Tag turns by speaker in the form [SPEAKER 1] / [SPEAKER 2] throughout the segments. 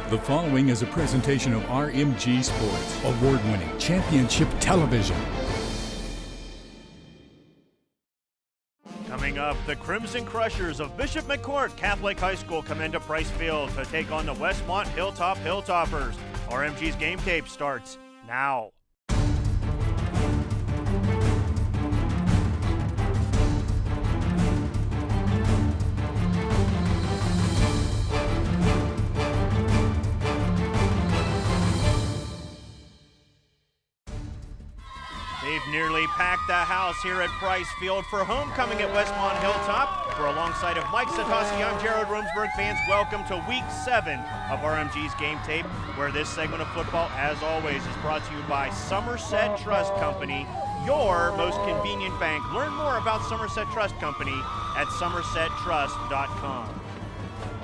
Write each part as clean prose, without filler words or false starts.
[SPEAKER 1] The following is a presentation of RMG Sports, award-winning championship television.
[SPEAKER 2] Coming up, the Crimson Crushers of Bishop McCort Catholic High School come into Price Field to take on the Westmont Hilltop Hilltoppers. RMG's game tape starts now. They've nearly packed the house here at Price Field for homecoming at Westmont Hilltop. We're alongside of Mike Satoski. I'm Jared Rumsberg. Fans, welcome to Week 7 of RMG's Game Tape, where this segment of football, as always, is brought to you by Somerset Trust Company, your most convenient bank. Learn more about Somerset Trust Company at somersettrust.com.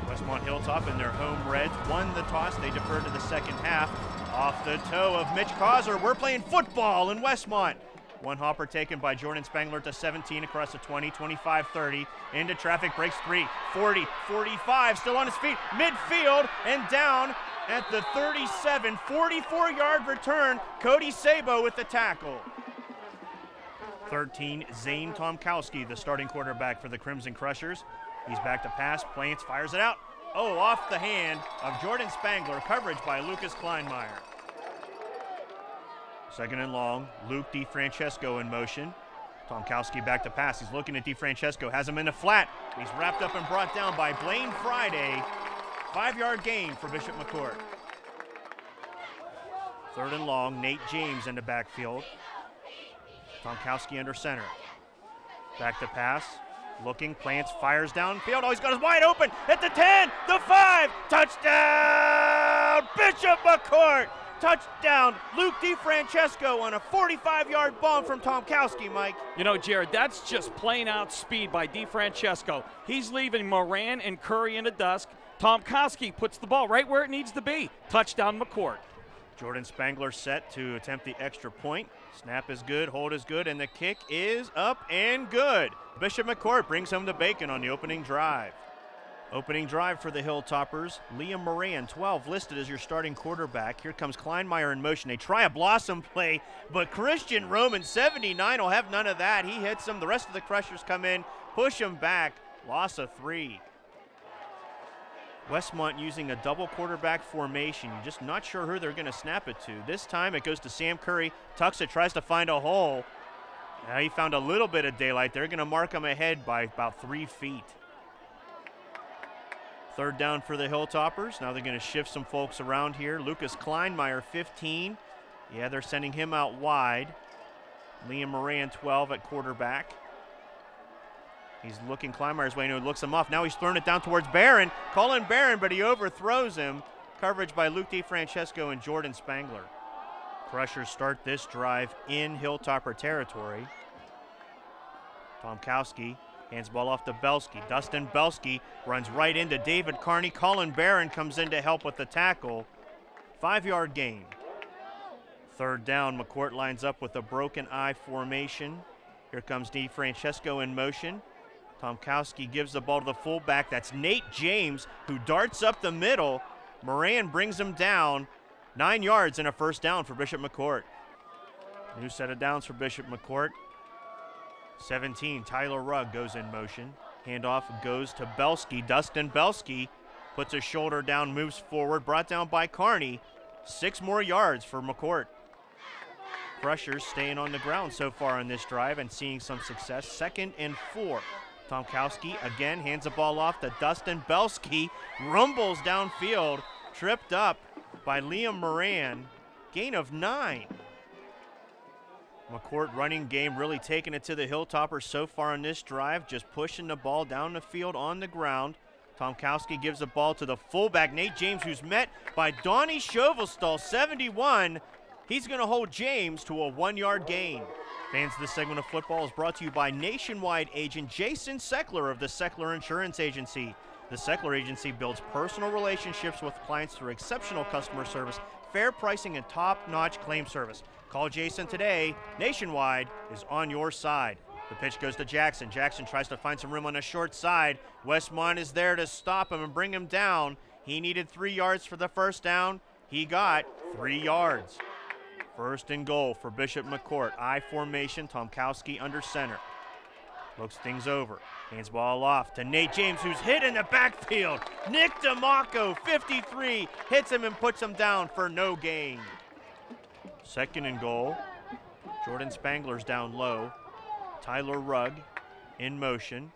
[SPEAKER 2] Westmont Hilltop and their home Reds won the toss. They deferred to the second half. Off the toe of Mitch Causer, we're playing football in Westmont. One hopper taken by Jordan Spangler to 17 across the 20, 25, 30. Into traffic, breaks 3, 40, 45, still on his feet, midfield and down at the 37, 44-yard return. Cody Sabo with the tackle. 13, Zane Tomkowski, the starting quarterback for the Crimson Crushers. He's back to pass, Plants fires it out. Oh, off the hand of Jordan Spangler, coverage by Lucas Kleinmeyer. Second and long, Luke DiFrancesco in motion. Tomkowski back to pass, he's looking at DiFrancesco, has him in the flat. He's wrapped up and brought down by Blaine Friday. 5-yard gain for Bishop McCort. Third and long, Nate James in the backfield. Tomkowski under center. Back to pass. Looking, Plants fires downfield. Oh, he's got his wide open at the 10, the 5, touchdown, Bishop McCort. Touchdown, Luke DiFrancesco on a 45-yard bomb from Tomkowski, Mike.
[SPEAKER 3] You know, Jared, that's just plain out speed by DiFrancesco. He's leaving Moran and Curry in the dusk. Tomkowski puts the ball right where it needs to be. Touchdown, McCort.
[SPEAKER 2] Jordan Spangler set to attempt the extra point. Snap is good, hold is good, and the kick is up and good. Bishop McCort brings home the bacon on the opening drive. Opening drive for the Hilltoppers. Liam Moran, 12, listed as your starting quarterback. Here comes Kleinmeyer in motion. They try a blossom play, but Christian Roman, 79, will have none of that. He hits him. The rest of the Crushers come in, push him back. Loss of 3. Westmont using a double quarterback formation. You're just not sure who they're going to snap it to. This time it goes to Sam Curry. Tucks it, tries to find a hole. Now he found a little bit of daylight. They're going to mark him ahead by about 3 feet. Third down for the Hilltoppers. Now they're going to shift some folks around here. Lucas Kleinmeyer, 15. Yeah, they're sending him out wide. Liam Moran, 12 at quarterback. He's looking Kleinmeyer's way, and he looks him off. Now he's throwing it down towards Barron. Colin Barron, but he overthrows him. Coverage by Luke DiFrancesco and Jordan Spangler. Crushers start this drive in Hilltopper territory. Tomkowski hands the ball off to Belsky. Dustin Belsky runs right into David Carney. Colin Barron comes in to help with the tackle. 5-yard gain. Third down, McCort lines up with a broken eye formation. Here comes DiFrancesco in motion. Tomkowski gives the ball to the fullback. That's Nate James, who darts up the middle. Moran brings him down. 9 yards and a first down for Bishop McCort. New set of downs for Bishop McCort. 17, Tyler Rugg goes in motion. Handoff goes to Belsky. Dustin Belsky puts his shoulder down, moves forward, brought down by Carney. 6 more yards for McCort. Crushers staying on the ground so far on this drive and seeing some success. 2nd and 4. Tomkowski again hands the ball off to Dustin Belsky. Rumbles downfield, tripped up by Liam Moran. Gain of 9. McCort running game really taking it to the Hilltoppers so far on this drive, just pushing the ball down the field on the ground. Tomkowski gives the ball to the fullback, Nate James, who's met by Donnie Shovelstall, 71. He's going to hold James to a 1-yard gain. Fans, this segment of football is brought to you by nationwide agent Jason Seckler of the Seckler Insurance Agency. The Seckler Agency builds personal relationships with clients through exceptional customer service, fair pricing, and top-notch claim service. Call Jason today. Nationwide is on your side. The pitch goes to Jackson. Jackson tries to find some room on the short side. Westmont is there to stop him and bring him down. He needed 3 yards for the first down. He got 3 yards. First and goal for Bishop McCort. I formation, Tomkowski under center. Looks things over. Hands ball off to Nate James, who's hit in the backfield. Nick DeMacco, 53, hits him and puts him down for no gain. Second and goal. Jordan Spangler's down low. Tyler Rugg in motion.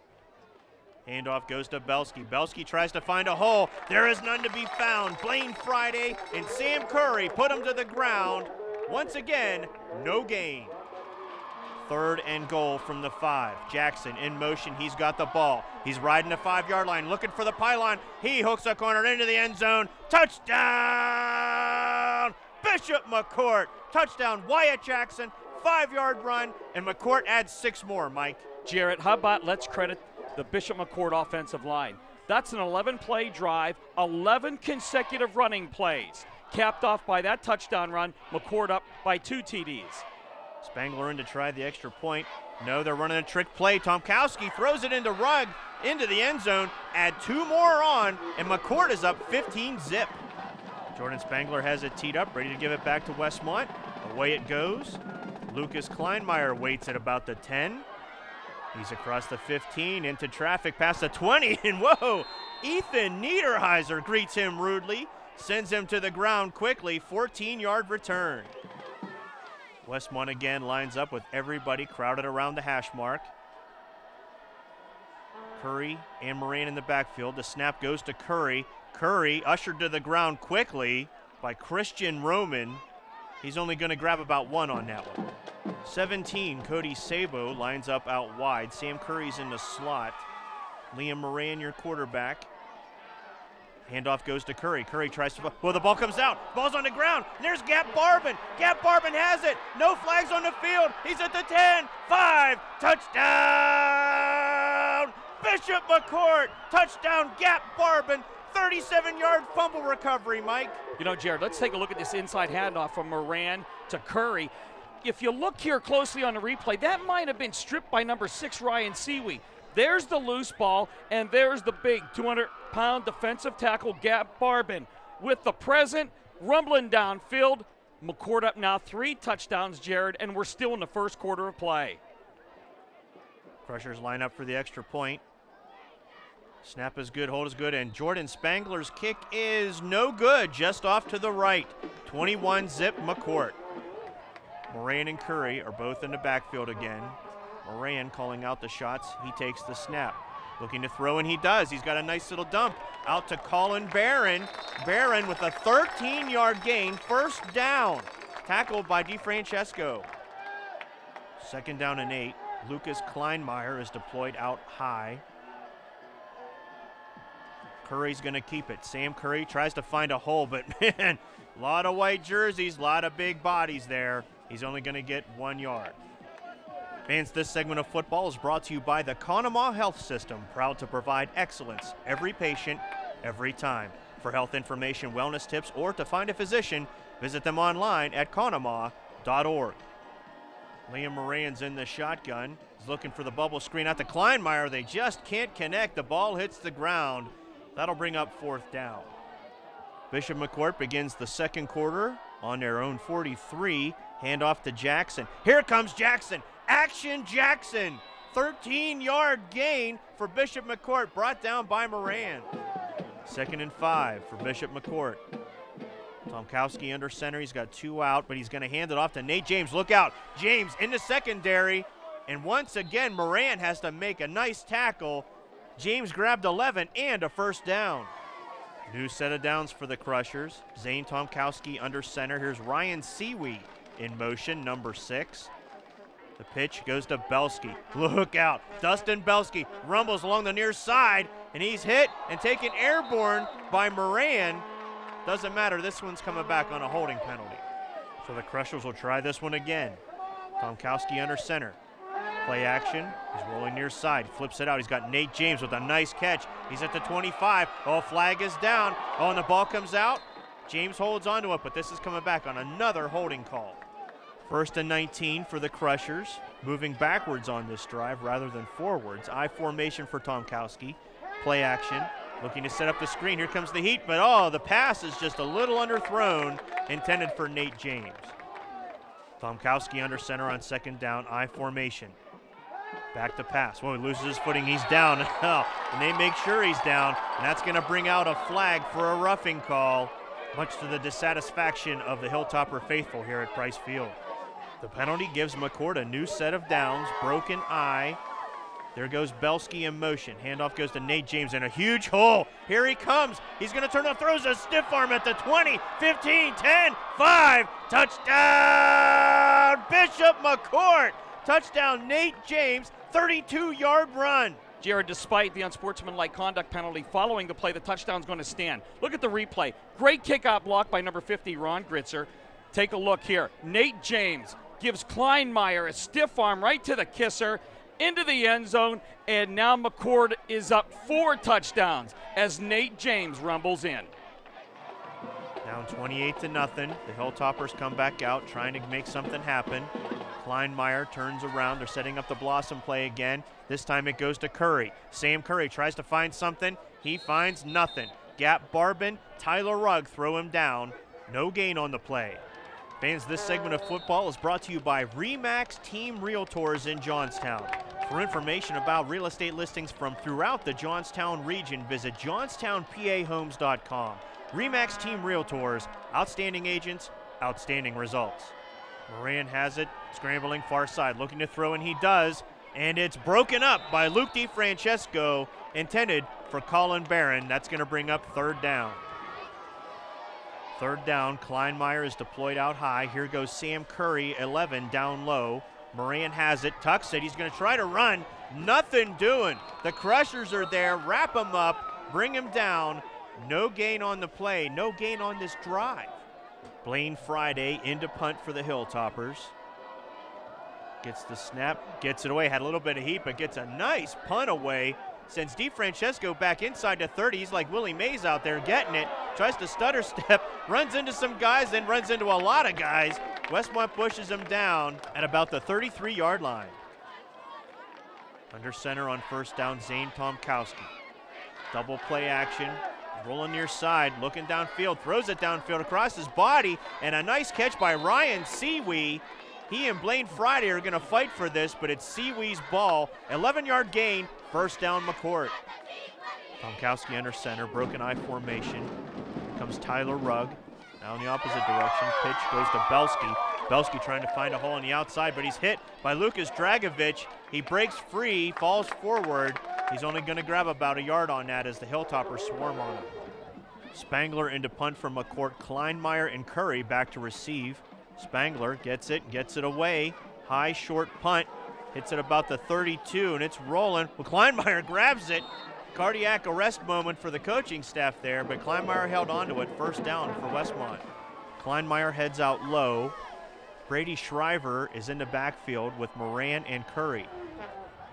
[SPEAKER 2] Handoff goes to Belsky. Belsky tries to find a hole. There is none to be found. Blaine Friday and Sam Curry put him to the ground. Once again, no gain. Third and goal from the 5. Jackson in motion. He's got the ball. He's riding the 5-yard line, looking for the pylon. He hooks a corner into the end zone. Touchdown! Bishop McCort. Touchdown, Wyatt Jackson. 5-yard run, and McCort adds 6 more, Mike.
[SPEAKER 3] Jarrett, how about let's credit the Bishop McCort offensive line. That's an 11-play drive, 11 consecutive running plays, capped off by that touchdown run. McCort up by 2 TDs.
[SPEAKER 2] Spangler in to try the extra point. No, they're running a trick play. Tomkowski throws it into Rugg, into the end zone. Add 2 more on, and McCort is up 15-zip. Jordan Spangler has it teed up, ready to give it back to Westmont. Away it goes. Lucas Kleinmeyer waits at about the 10. He's across the 15, into traffic, past the 20, and whoa! Ethan Niederheiser greets him rudely, sends him to the ground quickly. 14-yard return. Westmont again lines up with everybody crowded around the hash mark. Curry and Moran in the backfield. The snap goes to Curry. Curry ushered to the ground quickly by Christian Roman. He's only going to grab about 1 on that one. 17, Cody Sabo lines up out wide. Sam Curry's in the slot. Liam Moran, your quarterback. Handoff goes to Curry. Curry tries to, well, the ball comes out. Ball's on the ground. There's Gap Barbin. Gap Barbin has it. No flags on the field. He's at the 10, 5, touchdown! Bishop McCort, touchdown, Gap Barbin. 37-yard fumble recovery, Mike.
[SPEAKER 3] You know, Jared, let's take a look at this inside handoff from Moran to Curry. If you look here closely on the replay, that might have been stripped by number 6, Ryan Seawee. There's the loose ball, and there's the big 200-pound defensive tackle, Gap Barbin. With the present, rumbling downfield. McCort up now 3 touchdowns, Jared, and we're still in the first quarter of play.
[SPEAKER 2] Crushers line up for the extra point. Snap is good, hold is good, and Jordan Spangler's kick is no good, just off to the right. 21-zip McCort. Moran and Curry are both in the backfield again. Moran calling out the shots. He takes the snap. Looking to throw, and he does. He's got a nice little dump out to Colin Barron. Barron with a 13-yard gain, first down. Tackled by DeFrancesco. Second down and 8. Lucas Kleinmeyer is deployed out high. Curry's going to keep it. Sam Curry tries to find a hole, but man, a lot of white jerseys, a lot of big bodies there. He's only going to get 1 yard. Fans, this segment of football is brought to you by the Conemaugh Health System, proud to provide excellence every patient, every time. For health information, wellness tips, or to find a physician, visit them online at conemaugh.org. Liam Moran's in the shotgun. He's looking for the bubble screen out to Kleinmeyer. They just can't connect. The ball hits the ground. That'll bring up 4th down. Bishop McCort begins the second quarter on their own 43. Handoff to Jackson. Here comes Jackson. Action Jackson. 13-yard gain for Bishop McCort, brought down by Moran. 2nd and 5 for Bishop McCort. Tomkowski under center. He's got 2 out, but he's going to hand it off to Nate James. Look out. James in the secondary. And once again, Moran has to make a nice tackle. James grabbed 11 and a first down. New set of downs for the Crushers. Zane Tomkowski under center. Here's Ryan Seawee in motion, number 6. The pitch goes to Belsky. Look out. Dustin Belsky rumbles along the near side, and he's hit and taken airborne by Moran. Doesn't matter. This one's coming back on a holding penalty. So the Crushers will try this one again. Tomkowski under center. Play action. He's rolling near side. Flips it out. He's got Nate James with a nice catch. He's at the 25. Oh, flag is down. Oh, and the ball comes out. James holds onto it, but this is coming back on another holding call. 1st and 19 for the Crushers. Moving backwards on this drive rather than forwards. I formation for Tomkowski. Play action. looking to set up the screen. Here comes the heat, but the pass is just a little underthrown, intended for Nate James. Tomkowski under center on second down, I formation. Back to pass. He loses his footing, he's down. And they make sure he's down, and that's going to bring out a flag for a roughing call, much to the dissatisfaction of the Hilltopper faithful here at Price Field. The penalty gives McCort a new set of downs, broken eye. There goes Belsky in motion. Handoff goes to Nate James in a huge hole. Here he comes. He's going to turn up, throws a stiff arm at the 20, 15, 10, 5. Touchdown, Bishop McCort. Touchdown, Nate James, 32-yard run.
[SPEAKER 3] Jared, despite the unsportsmanlike conduct penalty following the play, the touchdown's going to stand. Look at the replay. Great kickoff block by number 50, Ron Gritzer. Take a look here. Nate James gives Kleinmeyer a stiff arm right to the kisser, into the end zone, and now McCord is up 4 touchdowns as Nate James rumbles in.
[SPEAKER 2] Down 28-0. The Hilltoppers come back out, trying to make something happen. Kleinmeyer turns around. They're setting up the Blossom play again. This time it goes to Curry. Sam Curry tries to find something. He finds nothing. Gap Barbin, Tyler Rugg throw him down. No gain on the play. Fans, this segment of football is brought to you by RE/MAX Team Realtors in Johnstown. For information about real estate listings from throughout the Johnstown region, visit johnstownpahomes.com. RE/MAX Team Realtors, outstanding agents, outstanding results. Moran has it, scrambling far side, looking to throw, and he does, and it's broken up by Luke DeFrancesco, intended for Colin Barron. That's going to bring up third down. Third down, Kleinmeyer is deployed out high. Here goes Sam Curry, 11, down low. Moran has it, tucks it. He's going to try to run. Nothing doing. The Crushers are there. Wrap him up, bring him down. No gain on the play, no gain on this drive. Blaine Friday into punt for the Hilltoppers. Gets the snap, gets it away. Had a little bit of heat, but gets a nice punt away. Sends DeFrancesco back inside to 30. He's like Willie Mays out there getting it. Tries to stutter step, runs into some guys, then runs into a lot of guys. Westmont pushes him down at about the 33-yard line. Under center on first down, Zane Tomkowski. Double play action, rolling near side, looking downfield, throws it downfield across his body, and a nice catch by Ryan Seawee. He and Blaine Friday are going to fight for this, but it's Seawee's ball. 11-yard gain, first down McCort. Tomkowski under center, broken eye formation. Here comes Tyler Rugg. Now in the opposite direction, pitch goes to Belsky. Belsky trying to find a hole on the outside, but he's hit by Lucas Dragovich. He breaks free, falls forward. He's only going to grab about a yard on that as the Hilltoppers swarm on him. Spangler into punt from McCort. Kleinmeyer and Curry back to receive. Spangler gets it away. High, short punt. Hits it about the 32, and it's rolling. Well, Kleinmeyer grabs it. Cardiac arrest moment for the coaching staff there, but Kleinmeyer held onto it. First down for Westmont. Kleinmeyer heads out low. Brady Shriver is in the backfield with Moran and Curry.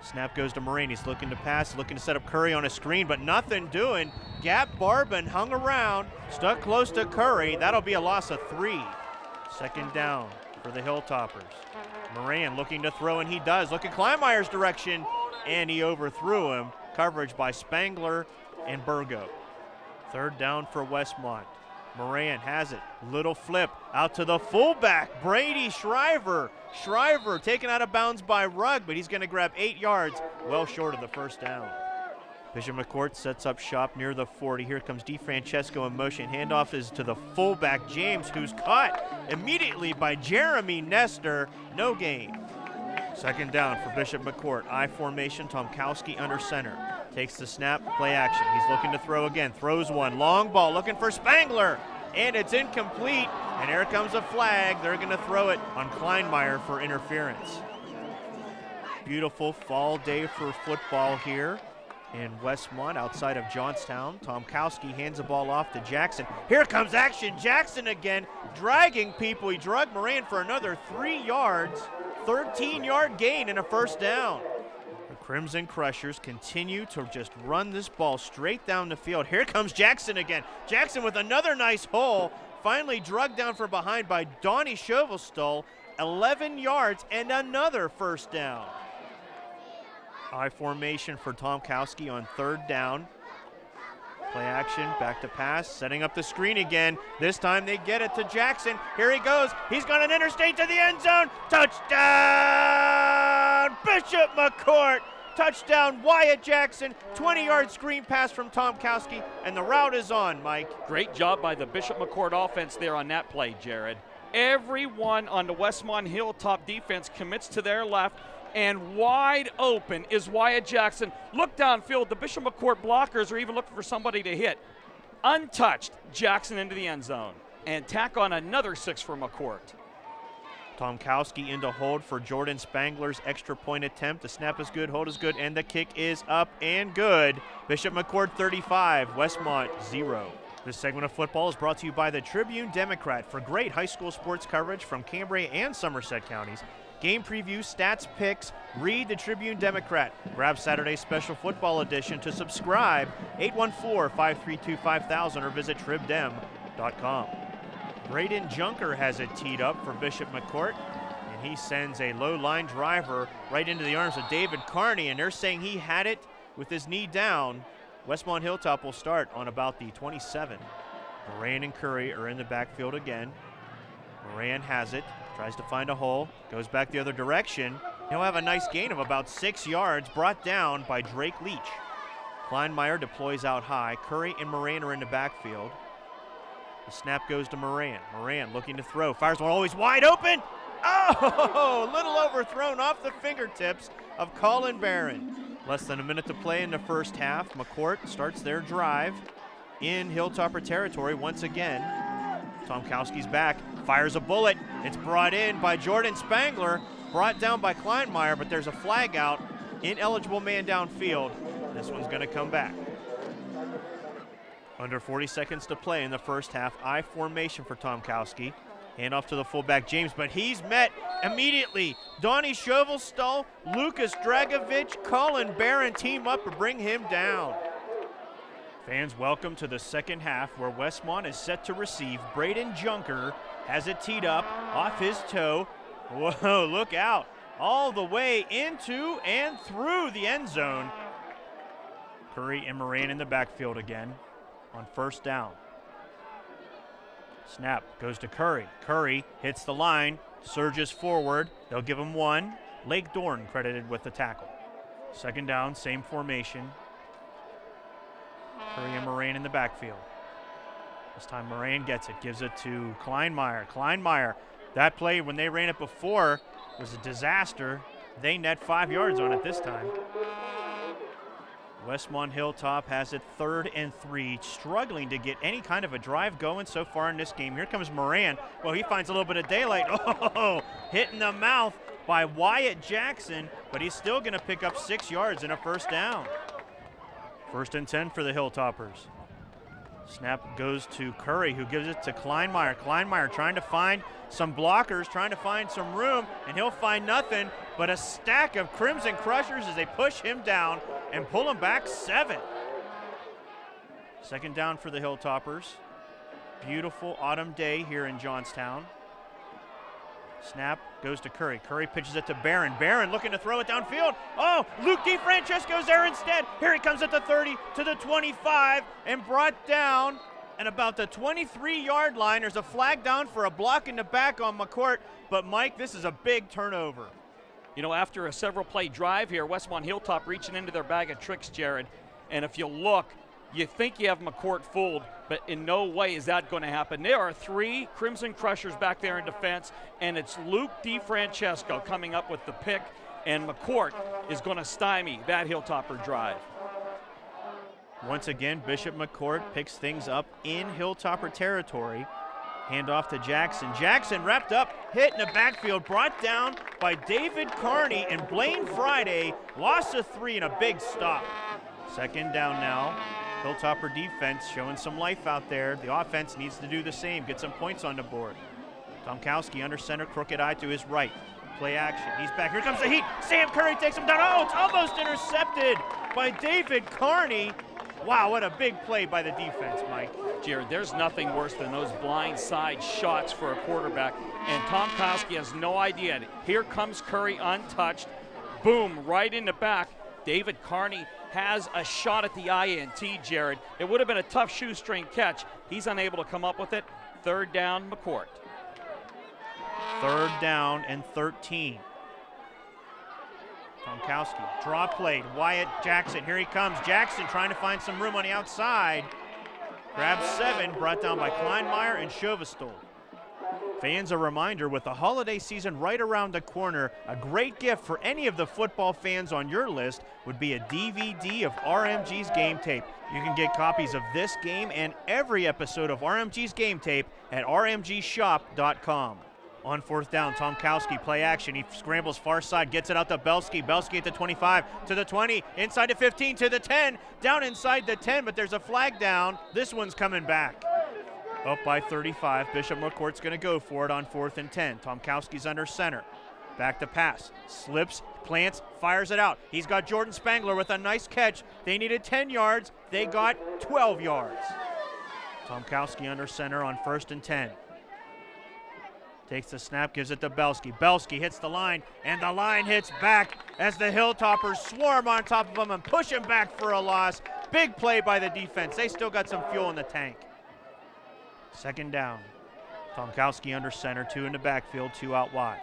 [SPEAKER 2] Snap goes to Moran. He's looking to pass, looking to set up Curry on a screen, but nothing doing. Gap Barbin hung around, stuck close to Curry. That'll be a loss of 3. Second down for the Hilltoppers. Moran looking to throw, and he does. Look at Kleinmeyer's direction, and he overthrew him. Coverage by Spangler and Burgo. Third down for Westmont. Moran has it. Little flip out to the fullback, Brady Shriver. Shriver taken out of bounds by Rugg, but he's going to grab 8 yards, well short of the first down. Bishop McCort sets up shop near the 40. Here comes DeFrancesco in motion. Handoff is to the fullback, James, who's caught immediately by Jeremy Nestor. No gain. Second down for Bishop McCort. I formation, Tomkowski under center. Takes the snap, play action. He's looking to throw again. Throws one. Long ball looking for Spangler. And it's incomplete. And here comes a flag. They're going to throw it on Kleinmeyer for interference. Beautiful fall day for football here in Westmont outside of Johnstown. Tomkowski hands the ball off to Jackson. Here comes action. Jackson again dragging people. He drug Moran for another 3 yards. 13-yard gain and a first down. The Crimson Crushers continue to just run this ball straight down the field. Here comes Jackson again. Jackson with another nice hole. Finally drugged down from behind by Donnie Shovelstuhl. 11 yards and another first down. I formation for Tomkowski on third down. Play action, back to pass, setting up the screen again. This time they get it to Jackson. Here he goes. He's got an interstate to the end zone. Touchdown, Bishop McCort. Touchdown, Wyatt Jackson. 20-yard screen pass from Tomkowski, and the route is on, Mike.
[SPEAKER 3] Great job by the Bishop McCort offense there on that play, Jared. Everyone on the Westmont Hilltop defense commits to their left, and wide open is Wyatt Jackson. Look downfield. The Bishop McCort blockers are even looking for somebody to hit. Untouched, Jackson into the end zone. And tack on another 6 for McCort.
[SPEAKER 2] Tomkowski into hold for Jordan Spangler's extra point attempt. The snap is good, hold is good, and the kick is up and good. Bishop McCort 35, Westmont 0. This segment of football is brought to you by the Tribune Democrat. For great high school sports coverage from Cambria and Somerset counties, game preview, stats, picks, read the Tribune Democrat. Grab Saturday's special football edition to subscribe, 814-532-5000 or visit tribdem.com. Braden Junker has it teed up for Bishop McCort, and he sends a low line driver right into the arms of David Carney, and they're saying he had it with his knee down. Westmont Hilltop will start on about the 27. Moran and Curry are in the backfield again. Moran has it, tries to find a hole, goes back the other direction. He'll have a nice gain of about 6 yards, brought down by Drake Leach. Kleinmeyer deploys out high. Curry and Moran are in the backfield. The snap goes to Moran. Moran looking to throw, fires one always wide open. Oh, a little overthrown off the fingertips of Colin Barron. Less than a minute to play in the first half. McCort starts their drive in Hilltopper territory once again. Tomkowski's back, fires a bullet. It's brought in by Jordan Spangler, brought down by Kleinmeyer, but there's a flag out. Ineligible man downfield. This one's going to come back. Under 40 seconds to play in the first half. I formation for Tomkowski. Handoff to the fullback James, but he's met immediately. Donnie Shovelstall, Lucas Dragovic, Colin Barron team up to bring him down. Fans, welcome to the second half where Westmont is set to receive. Braden Junker has it teed up off his toe. Whoa, look out. All the way into and through the end zone. Curry and Moran in the backfield again on first down. Snap goes to Curry. Curry hits the line, surges forward. They'll give him one. Lake Dorn credited with the tackle. Second down, same formation. Curry and Moran in the backfield. This time Moran gets it, gives it to Kleinmeyer. Kleinmeyer, that play when they ran it before was a disaster. They net 5 yards on it this time. Westmont Hilltop has it 3rd and 3, struggling to get any kind of a drive going so far in this game. Here comes Moran. Well, he finds a little bit of daylight. Oh, hit in the mouth by Wyatt Jackson, but he's still going to pick up 6 yards and a first down. 1st and 10 for the Hilltoppers. Snap goes to Curry, who gives it to Kleinmeyer. Kleinmeyer trying to find some blockers, trying to find some room, and he'll find nothing but a stack of Crimson Crushers as they push him down and pull him back 7. Second down for the Hilltoppers. Beautiful autumn day here in Johnstown. Snap goes to Curry. Curry pitches it to Barron. Barron looking to throw it downfield. Oh, Luke DeFrancesco's there instead. Here he comes at the 30 to the 25 and brought down at about the 23-yard line. There's a flag down for a block in the back on McCort. But, Mike, this is a big turnover.
[SPEAKER 3] You know, after a several-play drive here, Westmont Hilltop reaching into their bag of tricks, Jared. And if you look, you think you have McCort fooled, but in no way is that going to happen. There are 3 Crimson Crushers back there in defense, and it's Luke DeFrancesco coming up with the pick, and McCort is going to stymie that Hilltopper drive.
[SPEAKER 2] Once again, Bishop McCort picks things up in Hilltopper territory. Handoff to Jackson. Jackson wrapped up, hit in the backfield, brought down by David Carney, and Blaine Friday lost a 3 and a big stop. Second down now. Hilltopper defense showing some life out there. The offense needs to do the same, get some points on the board. Tomkowski under center, crooked eye to his right. Play action, he's back, here comes the heat. Sam Curry takes him down, oh, it's almost intercepted by David Carney. Wow, what a big play by the defense, Mike.
[SPEAKER 3] Jared, there's nothing worse than those blind side shots for a quarterback, and Tomkowski has no idea. Here comes Curry untouched. Boom, right in the back. David Carney has a shot at the INT, Jared. It would have been a tough shoestring catch. He's unable to come up with it. Third down, McCort.
[SPEAKER 2] Third down and 13. Tomkowski, draw played. Wyatt Jackson, here he comes. Jackson trying to find some room on the outside. Grabs 7, brought down by Kleinmeyer and Shovestol. Fans, a reminder, with the holiday season right around the corner, a great gift for any of the football fans on your list would be a DVD of RMG's Game Tape. You can get copies of this game and every episode of RMG's Game Tape at rmgshop.com. On fourth down, Tomkowski, play action. He scrambles far side, gets it out to Belsky. Belsky at the 25, to the 20, inside the 15, to the 10, down inside the 10, but there's a flag down. This one's coming back. Up by 35, Bishop McCourt's going to go for it on 4th and 10. Tomkowski's under center. Back to pass. Slips, plants, fires it out. He's got Jordan Spangler with a nice catch. They needed 10 yards. They got 12 yards. Tomkowski under center on 1st and 10. Takes the snap, gives it to Belsky. Belsky hits the line, and the line hits back as the Hilltoppers swarm on top of him and push him back for a loss. Big play by the defense. They still got some fuel in the tank. Second down. Tomkowski under center, 2 in the backfield, 2 out wide.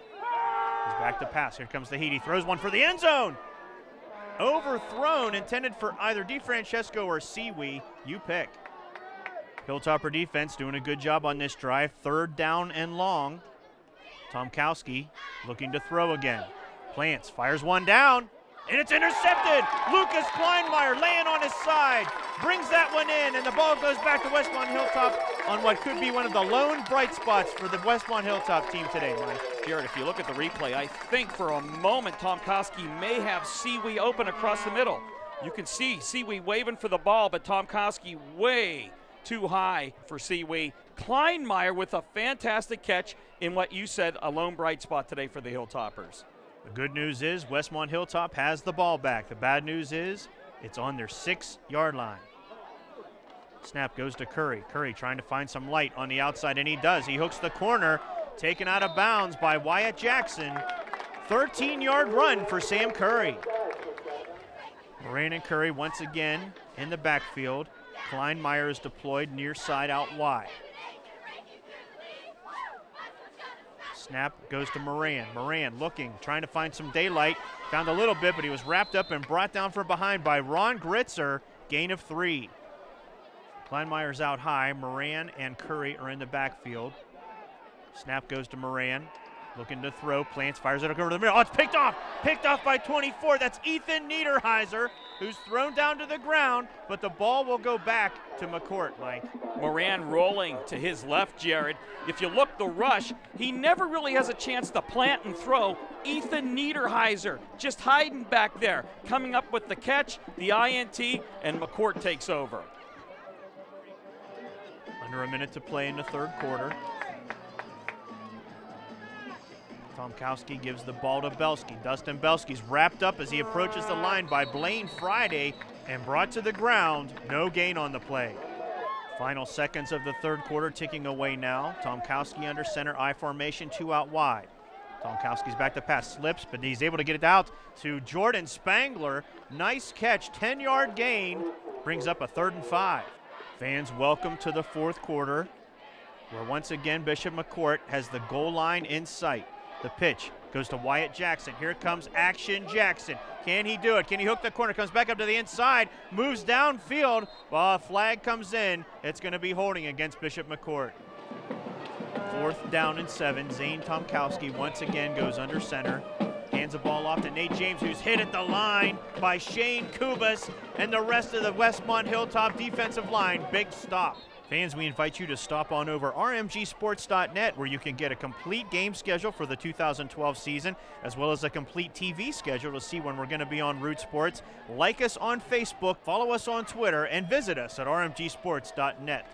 [SPEAKER 2] He's back to pass. Here comes the heat. He throws one for the end zone. Overthrown, intended for either DeFrancesco or Siwi. You pick. Hilltopper defense doing a good job on this drive. 3rd down and long. Tomkowski looking to throw again. Plants, fires one down, and it's intercepted. Lucas Kleinmeyer laying on his side. Brings that one in, and the ball goes back to Westmont Hilltop on what could be one of the lone bright spots for the Westmont Hilltop team today, Mike.
[SPEAKER 3] Jared, if you look at the replay, I think for a moment Tomkowski may have Siwi open across the middle. You can see Siwi waving for the ball, but Tomkowski way too high for Siwi. Kleinmeyer with a fantastic catch in what you said, a lone bright spot today for the Hilltoppers.
[SPEAKER 2] The good news is Westmont Hilltop has the ball back. The bad news is it's on their 6-yard line. Snap goes to Curry. Curry trying to find some light on the outside, and he does. He hooks the corner, taken out of bounds by Wyatt Jackson. 13-yard run for Sam Curry. Moran and Curry once again in the backfield. Kleinmeyer is deployed near side out wide. Snap goes to Moran. Moran looking, trying to find some daylight. Found a little bit, but he was wrapped up and brought down from behind by Ron Gritzer. Gain of 3. Kleinmeyer's out high. Moran and Curry are in the backfield. Snap goes to Moran. Looking to throw. Plants, fires it over the middle. Oh, it's picked off. Picked off by 24. That's Ethan Niederheiser, who's thrown down to the ground, but the ball will go back to McCourt, Mike.
[SPEAKER 3] Moran rolling to his left, Jared. If you look the rush, he never really has a chance to plant and throw. Ethan Niederheiser just hiding back there, coming up with the catch, the INT, and McCourt takes over.
[SPEAKER 2] Under a minute to play in the 3rd quarter. Tomkowski gives the ball to Belsky. Dustin Belsky's wrapped up as he approaches the line by Blaine Friday and brought to the ground. No gain on the play. Final seconds of the 3rd quarter ticking away now. Tomkowski under center, I formation, 2 out wide. Tomkowski's back to pass, slips, but he's able to get it out to Jordan Spangler. Nice catch, 10-yard gain, brings up a 3rd and 5. Fans, welcome to the 4th quarter, where once again Bishop McCort has the goal line in sight. The pitch goes to Wyatt Jackson. Here comes Action Jackson. Can he do it? Can he hook the corner? Comes back up to the inside, moves downfield. While a flag comes in, it's going to be holding against Bishop McCort. 4th down and 7. Zane Tomkowski once again goes under center. Hands the ball off to Nate James, who's hit at the line by Shane Kubas and the rest of the Westmont Hilltop defensive line. Big stop. Fans, we invite you to stop on over rmgsports.net, where you can get a complete game schedule for the 2012 season, as well as a complete TV schedule to see when we're going to be on Root Sports. Like us on Facebook, follow us on Twitter, and visit us at rmgsports.net.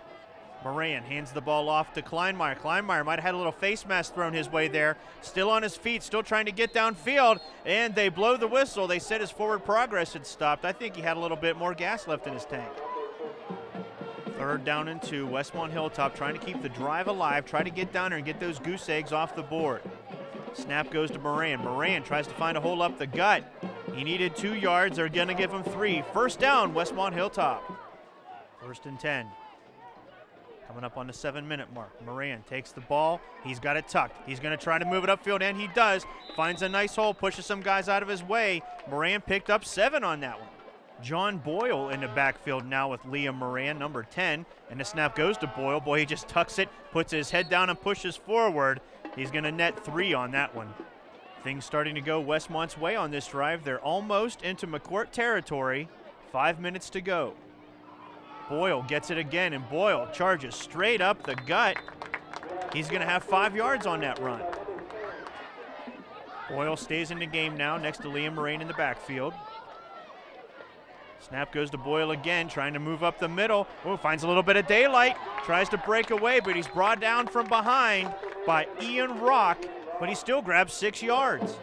[SPEAKER 2] Moran hands the ball off to Kleinmeyer. Kleinmeyer might have had a little face mask thrown his way there. Still on his feet, still trying to get downfield, and they blow the whistle. They said his forward progress had stopped. I think he had a little bit more gas left in his tank. 3rd down and 2. Westmont Hilltop trying to keep the drive alive, try to get down there and get those goose eggs off the board. Snap goes to Moran. Moran tries to find a hole up the gut. He needed 2 yards. They're going to give him 3. First down, Westmont Hilltop. 1st and 10. Coming up on the 7-minute mark. Moran takes the ball. He's got it tucked. He's going to try to move it upfield, and he does. Finds a nice hole, pushes some guys out of his way. Moran picked up 7 on that one. John Boyle in the backfield now with Liam Moran, number 10. And the snap goes to Boyle. Boy, he just tucks it, puts his head down, and pushes forward. He's going to net 3 on that one. Things starting to go Westmont's way on this drive. They're almost into McCort territory. 5 minutes to go. Boyle gets it again, and Boyle charges straight up the gut. He's going to have 5 yards on that run. Boyle stays in the game now next to Liam Moran in the backfield. Snap goes to Boyle again, trying to move up the middle. Oh, finds a little bit of daylight. Tries to break away, but he's brought down from behind by Ian Rock, but he still grabs 6 yards.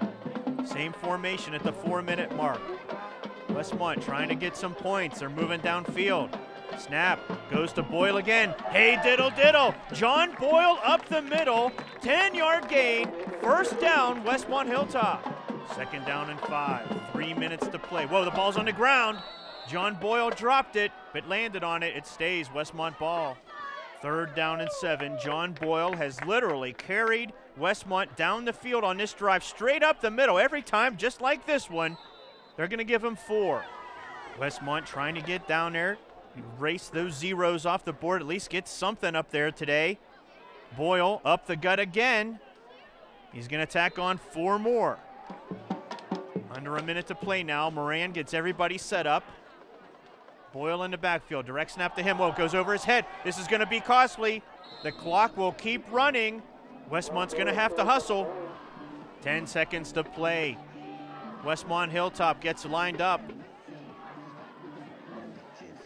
[SPEAKER 2] Same formation at the 4-minute mark. Westmont trying to get some points. They're moving downfield. Snap goes to Boyle again. Hey, diddle diddle. John Boyle up the middle. 10-yard gain. First down, Westmont Hilltop. 2nd down and 5. 3 minutes to play. Whoa, the ball's on the ground. John Boyle dropped it, but landed on it. It stays Westmont ball. 3rd down and 7. John Boyle has literally carried Westmont down the field on this drive, straight up the middle. Every time, just like this one, they're going to give him 4. Westmont trying to get down there, erase those zeros off the board, at least get something up there today. Boyle up the gut again. He's going to tack on 4 more. Under a minute to play now. Moran gets everybody set up. Boyle in the backfield, direct snap to him. Whoa, goes over his head. This is going to be costly. The clock will keep running. Westmont's going to have to hustle. 10 seconds to play. Westmont Hilltop gets lined up.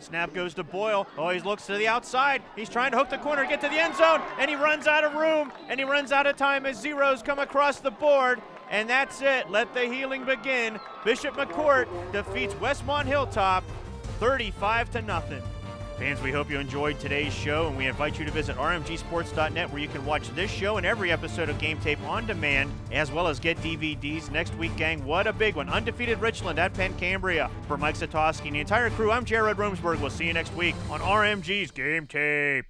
[SPEAKER 2] Snap goes to Boyle. Oh, he looks to the outside. He's trying to hook the corner, get to the end zone, and he runs out of room, and he runs out of time as zeros come across the board. And that's it. Let the healing begin. Bishop McCort defeats Westmont Hilltop 35-0. Fans, we hope you enjoyed today's show, and we invite you to visit rmgsports.net, where you can watch this show and every episode of Game Tape on demand, as well as get DVDs. Next week, gang, what a big one. Undefeated Richland at Penn Cambria. For Mike Satosky and the entire crew, I'm Jared Roomsberg. We'll see you next week on RMG's Game Tape.